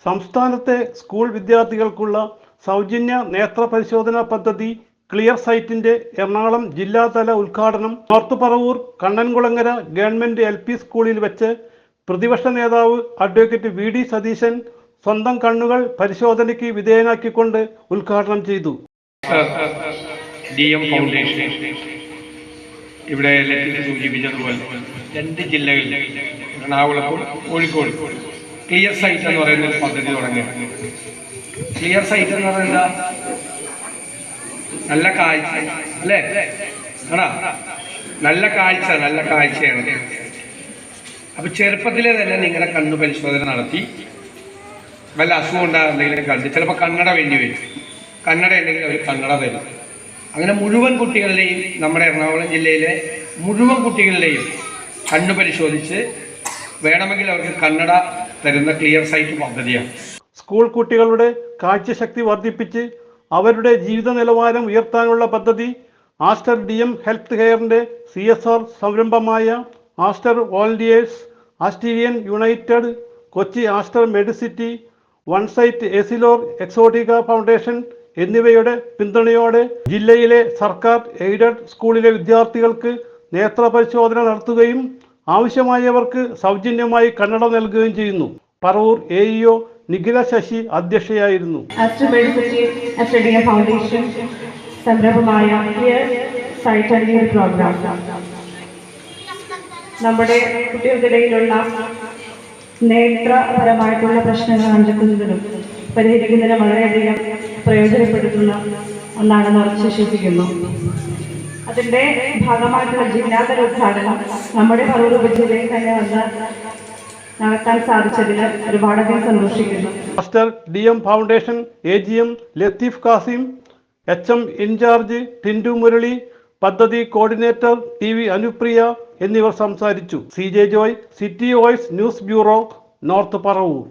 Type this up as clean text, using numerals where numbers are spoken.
സംസ്ഥാനത്തെ സ്കൂൾ വിദ്യാർത്ഥികൾക്കുള്ള സൗജന്യ നേത്ര പരിശോധനാ പദ്ധതി ക്ലിയർ സൈറ്റിന്റെ എറണാകുളം ജില്ലാതല ഉദ്ഘാടനം north Paravur Kannankulangara government LP സ്കൂളിൽ വെച്ച് പ്രതിപക്ഷ നേതാവ് അഡ്വക്കേറ്റ് VD സതീശൻ സ്വന്തം കണ്ണുകൾ പരിശോധനയ്ക്ക് വിധേയനാക്കിക്കൊണ്ട് ഉദ്ഘാടനം ചെയ്തു. ഇവിടെ സൂചിപ്പിച്ചതുപോലെ 2 ജില്ലകളിൽ എറണാകുളത്തും കോഴിക്കോടും ക്ലിയർ സൈറ്റ് എന്ന് പറയുന്ന ഒരു പദ്ധതി തുടങ്ങി. ക്ലിയർ സൈറ്റ് എന്ന് പറയുന്നത് നല്ല കാഴ്ച അല്ലേ? ആണോ? നല്ല കാഴ്ചയാണ്. അപ്പൊ ചെറുപ്പത്തിലെ തന്നെ നിങ്ങളുടെ കണ്ണു പരിശോധന നടത്തി വല്ല അസുഖം ഉണ്ടാകുന്നെങ്കിലും കണ്ട് ചിലപ്പോൾ കണ്ണട വേണ്ടി വരും. കണ്ണട ഉണ്ടെങ്കിൽ അവർ കണ്ണട തരും. അങ്ങനെ മുഴുവൻ കുട്ടികളുടെയും നമ്മുടെ എറണാകുളം ജില്ലയിലെ മുഴുവൻ കുട്ടികളുടെയും കണ്ണു പരിശോധിച്ച് വേണമെങ്കിൽ അവർക്ക് കണ്ണട തരുന്ന ക്ലിയർ സൈറ്റ് പദ്ധതിയാണ്. സ്കൂൾ കുട്ടികളുടെ കാഴ്ചശക്തി വർദ്ധിപ്പിച്ച് അവരുടെ ജീവിത നിലവാരം ഉയർത്താനുള്ള പദ്ധതി ആസ്റ്റർ DM ഹെൽത്ത് കെയറിന്റെ CSR സംരംഭമായ Aster volunteers, Asterian united, Kochi Aster Medcity, OneSight Essilor Luxottica foundation എന്നിവയുടെ പിന്തുണയോടെ ജില്ലയിലെ സർക്കാർ എയ്ഡഡ് സ്കൂളിലെ വിദ്യാർത്ഥികൾക്ക് നേത്ര പരിശോധന നടത്തുകയും ആവശ്യമായവർക്ക് സൗജന്യമായി കണ്ണട നൽകുകയും ചെയ്യുന്നു. പറവൂർ AEO നിഖില ശശി അധ്യക്ഷയായിരുന്നു. Aster Medcity Aster DM foundation സംരംഭമായ സൈറ്റ് പ്രോഗ്രാം നമ്മുടെ കുട്ടികൾക്കിടയിലുള്ള നേത്രപരമായിട്ടുള്ള പ്രശ്നങ്ങൾ കണ്ടെത്തുന്നതിനും പരിഹരിക്കുന്നതിനും വളരെയധികം പ്രയോജനപ്പെടുത്തുന്ന ഒന്നാണെന്ന് ഉറച്ചു വിശ്വസിക്കുന്നു. അതിൻ്റെ ഭാഗമായിട്ടുള്ള ജില്ലാതല ഉദ്ഘാടനം നമ്മുടെ പറവൂർ ഉപജില്ലയിൽ തന്നെ വന്ന് നടത്താൻ സാധിച്ചതിൽ ഒരുപാടധികം സന്തോഷിക്കുന്നു. Aster DM foundation AGM Latheef Kasim, HM in charge Tindu Murali, പദ്ധതി കോർഡിനേറ്റർ TV അനുപ്രിയ എന്നിവർ സംസാരിച്ചു. CJ Joy, city voice news bureau, north Paravur.